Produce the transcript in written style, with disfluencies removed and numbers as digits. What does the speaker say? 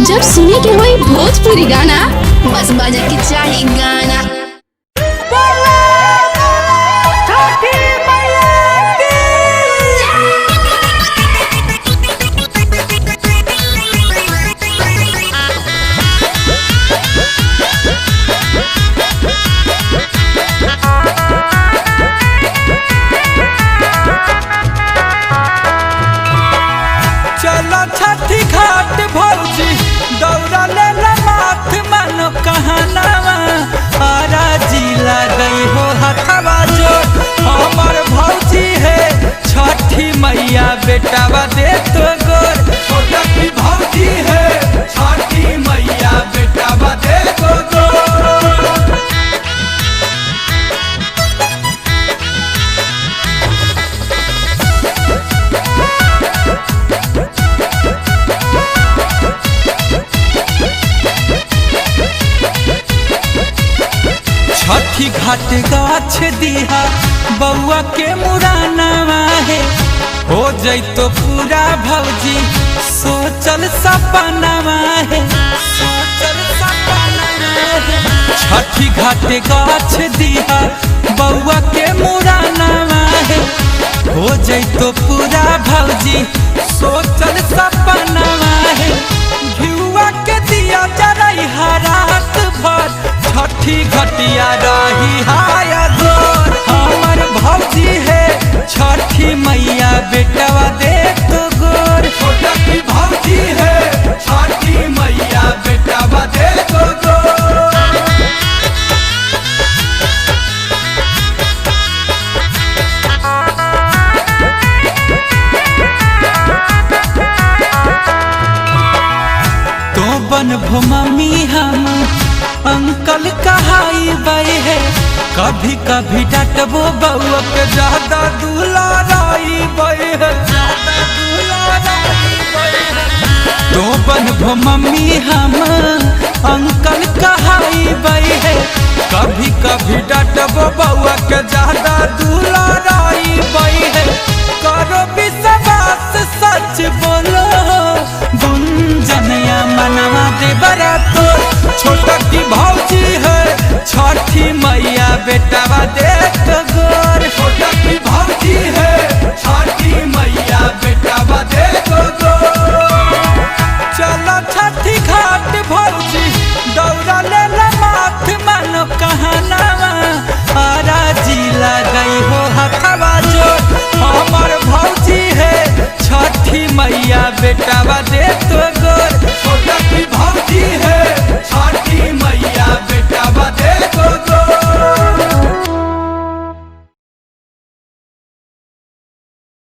जब सुने के होई भोजपुरी गाना बस बजे के चाही गाना। चलो छठी घाट भौजी दौड़ा ले माथ मानो कहनावा आरा जिला गई हो हथवा जो हमर भौजी है छठी मैया बेटावा दे तो गोर छोटा की भौजी है छठी मैया बेटावा दे तो गोर। छठी घाट गाछ दिहा बउआ के मुरानावा है हो जैतो पूरा भौजी सोचल सपनावा है सोचल सपनावा है। छठी घाट गाछ दिहा बउआ के मुरानावा है हो जैतो पूरा भौजी सोचल सपनावा है। घिउआ के दिया जरई रात भर छठी घटिया रही हाया गोर हमर भौजी है छठी मैया बेटवा दे तो गोर छोटा की भौजी है छठी मैया बेटवा दे तो गोर। तो बन भो मम्मी हम अंकल कहाई बई है कभी कभी डटबो बउआ के ज्यादा दुलाराई बई है ज्यादा दुलाराई बई है। तो बन भो मम्मी हम अंकल कहाई बई है कभी कभी डटबो बउआ के ज्यादा दुलाराई बई है। करो विश्वास सच बोलो गुंजनिया मनवा दे बरा तो छोटा की भौजी है छठी मैया बेटावा दे तो गोर छोटा की भौजी है छठी मैया बेटावा दे तो गोर। चलो छठी घाट भौजी दौड़ा ले माथ मानो कहनावा आरा जिला गई हो हथवा जो हमर भौजी है छठी मैया बेटावा दे